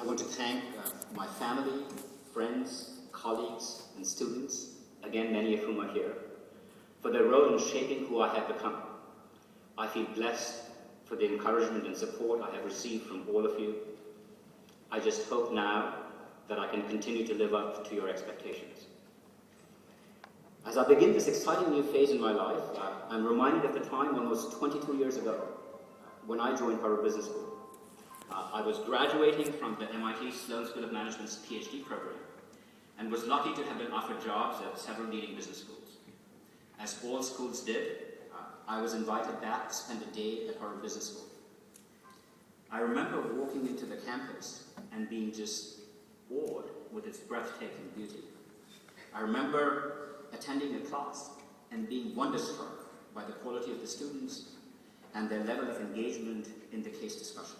I want to thank my family, friends, colleagues, and students, again many of whom are here, for their role in shaping who I have become. I feel blessed for the encouragement and support I have received from all of you. I just hope now that I can continue to live up to your expectations. As I begin this exciting new phase in my life, I'm reminded of the time almost 22 years ago when I joined Harvard Business School. I was graduating from the MIT Sloan School of Management's PhD program and was lucky to have been offered jobs at several leading business schools. As all schools did, I was invited back to spend a day at Harvard Business School. I remember walking into the campus and being just awed with its breathtaking beauty. I remember attending a class and being wonderstruck by the quality of the students and their level of engagement in the case discussion.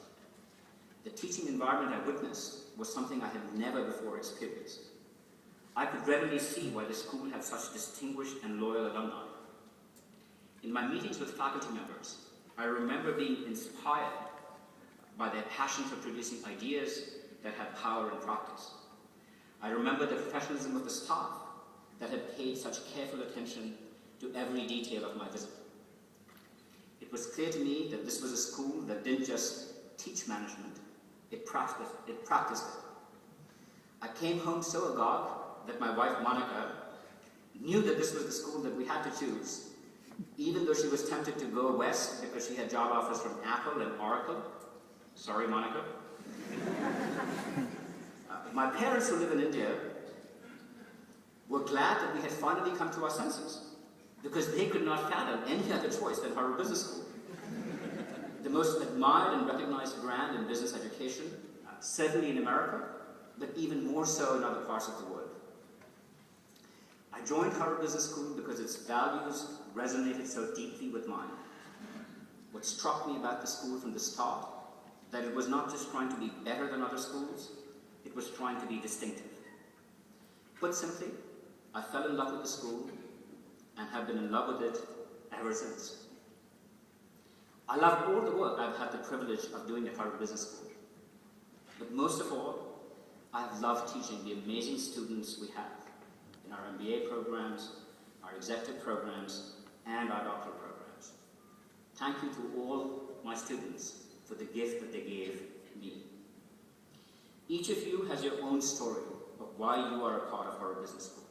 The teaching environment I witnessed was something I had never before experienced. I could readily see why the school had such distinguished and loyal alumni. In my meetings with faculty members, I remember being inspired by their passion for producing ideas that had power in practice. I remember the professionalism of the staff that had paid such careful attention to every detail of my visit. It was clear to me that this was a school that didn't just teach management, it practiced it. I came home so agog that my wife Monica knew that this was the school that we had to choose, even though she was tempted to go west because she had job offers from Apple and Oracle. Sorry, Monica. My parents, who live in India, were glad that we had finally come to our senses because they could not fathom any other choice than Harvard Business School. The most admired and recognized brand in business education, certainly in America, but even more so in other parts of the world. I joined Harvard Business School because its values resonated so deeply with mine. What struck me about the school from the start, that it was not just trying to be better than other schools, it was trying to be distinctive. Put simply, I fell in love with the school and have been in love with it ever since. I love all the work I've had the privilege of doing at Harvard Business School. But most of all, I have loved teaching the amazing students we have in our MBA programs, our executive programs, and our doctoral programs. Thank you to all my students for the gift that they gave me. Each of you has your own story of why you are a part of Harvard Business School.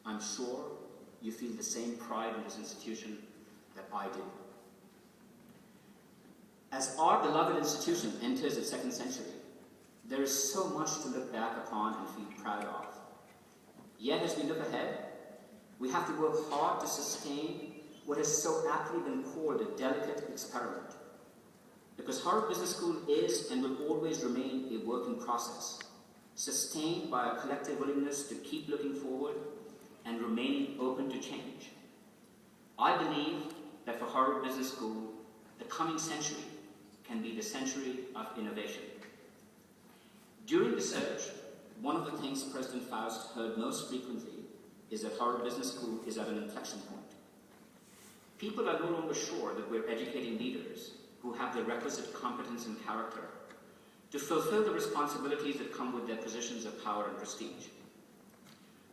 I'm sure you feel the same pride in this institution that I do. As our beloved institution enters its second century, there is so much to look back upon and feel proud of. Yet as we look ahead, we have to work hard to sustain what has so aptly been called a delicate experiment. Because Harvard Business School is and will always remain a work in process, sustained by a collective willingness to keep looking forward and remaining open to change. I believe that for Harvard Business School, the coming century can be the century of innovation. During the search, one of the things President Faust heard most frequently is that Harvard Business School is at an inflection point. People are no longer sure that we're educating leaders who have the requisite competence and character to fulfill the responsibilities that come with their positions of power and prestige.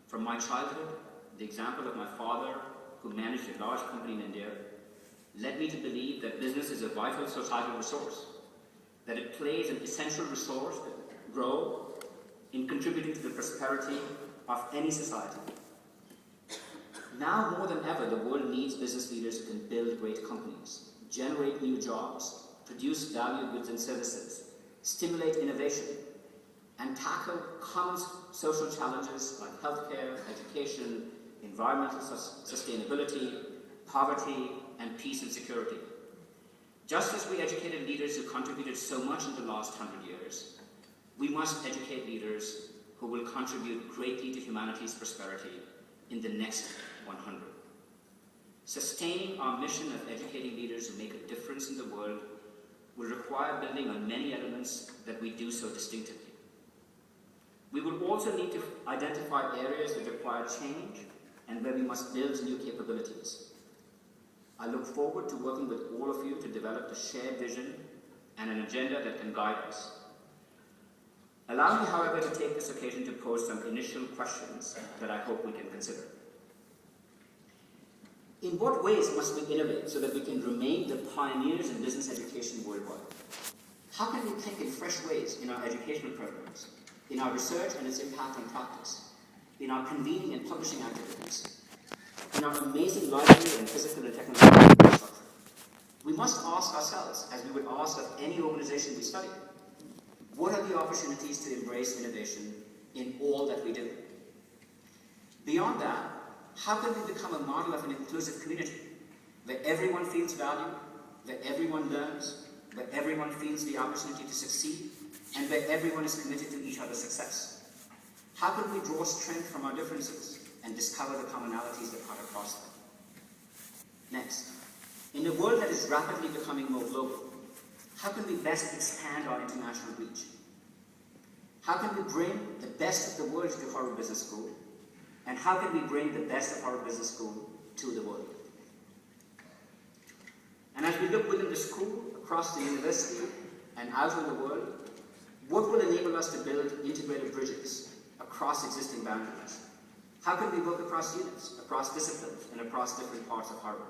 From my childhood, the example of my father, who managed a large company in India, led me to believe that business is a vital societal resource, that it plays an essential role in contributing to the prosperity of any society. Now more than ever, the world needs business leaders who can build great companies, generate new jobs, produce valued goods and services, stimulate innovation, and tackle common social challenges like healthcare, education, environmental sustainability, poverty, and peace and security. Just as we educated leaders who contributed so much in the last 100 years, we must educate leaders who will contribute greatly to humanity's prosperity in the next 100. Sustaining our mission of educating leaders who make a difference in the world will require building on many elements that we do so distinctively. We will also need to identify areas that require change and where we must build new capabilities. I look forward to working with all of you to develop a shared vision and an agenda that can guide us. Allow me, however, to take this occasion to pose some initial questions that I hope we can consider. In what ways must we innovate so that we can remain the pioneers in business education worldwide? How can we think in fresh ways in our educational programs, in our research and its impact on practice, in our convening and publishing activities, in our amazing library and physical and technological infrastructure? We must ask ourselves, as we would ask of any organization we study, what are the opportunities to embrace innovation in all that we do? Beyond that, how can we become a model of an inclusive community where everyone feels valued, where everyone learns, where everyone feels the opportunity to succeed, and where everyone is committed to each other's success? How can we draw strength from our differences and discover the commonalities that cut across them? Next, in a world that is rapidly becoming more global, how can we best expand our international reach? How can we bring the best of the world to Harvard Business School? And how can we bring the best of Harvard Business School to the world? And as we look within the school, across the university, and out in the world, what will enable us to build integrated bridges across existing boundaries? How can we work across units, across disciplines, and across different parts of Harvard?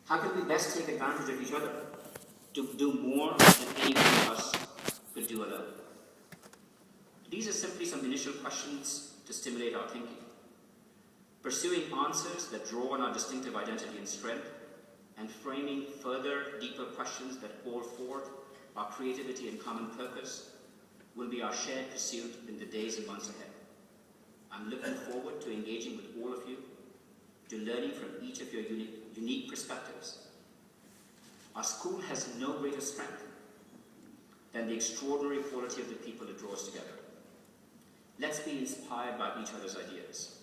How can we best take advantage of each other to do more than any one of us could do alone? These are simply some initial questions to stimulate our thinking. Pursuing answers that draw on our distinctive identity and strength, and framing further, deeper questions that call forth our creativity and common purpose will be our shared pursuit in the days and months ahead. I'm looking forward to engaging with all of you, to learning from each of your unique perspectives. Our school has no greater strength than the extraordinary quality of the people it draws together. Let's be inspired by each other's ideas.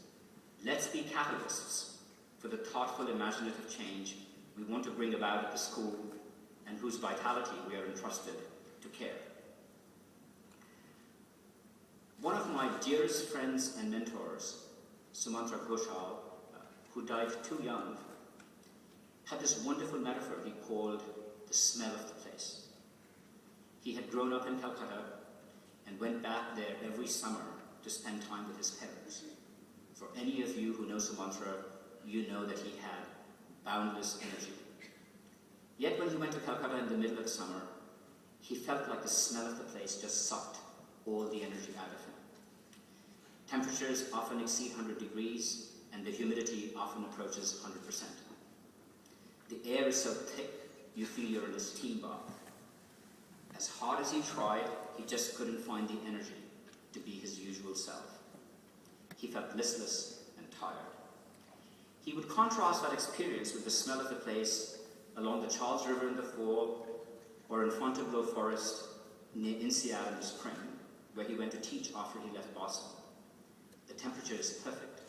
Let's be catalysts for the thoughtful, imaginative change we want to bring about at the school and whose vitality we are entrusted to care. One of my dearest friends and mentors, Sumantra Ghoshal, who died too young, had this wonderful metaphor he called the smell of the place. He had grown up in Calcutta and went back there every summer to spend time with his parents. For any of you who know Sumantra, you know that he had boundless energy. Yet when he went to Calcutta in the middle of the summer, he felt like the smell of the place just sucked all the energy out of him. Temperatures often exceed 100 degrees, and the humidity often approaches 100%. The air is so thick, you feel you're in a steam bath. As hard as he tried, he just couldn't find the energy to be his usual self. He felt listless and tired. He would contrast that experience with the smell of the place along the Charles River in the fall, or in Fontainebleau Forest in Seattle in the spring, where he went to teach after he left Boston. The temperature is perfect.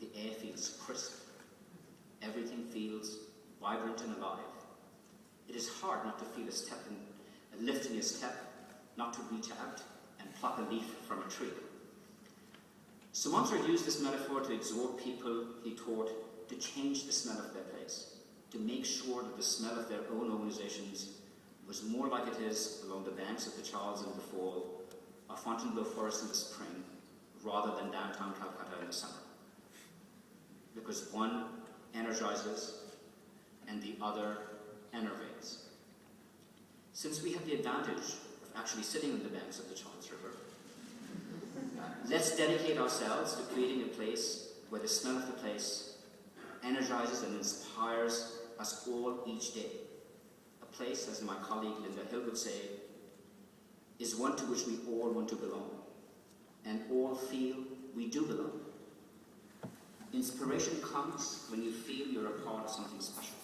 The air feels crisp. Everything feels vibrant and alive. It is hard not to feel a step and lifting a step, not to reach out and pluck a leaf from a tree. Sumantra used this metaphor to exhort people he taught to change the smell of their place, to make sure that the smell of their own organizations was more like it is along the banks of the Charles in the fall, or Fontainebleau Forest in the spring, rather than downtown Calcutta in the summer. Because one energizes and the other enervates. Since we have the advantage of actually sitting on the banks of the Charles River, let's dedicate ourselves to creating a place where the smell of the place energizes and inspires us all each day. A place, as my colleague Linda Hill would say, is one to which we all want to belong, and all feel we do belong. Inspiration comes when you feel you're a part of something special.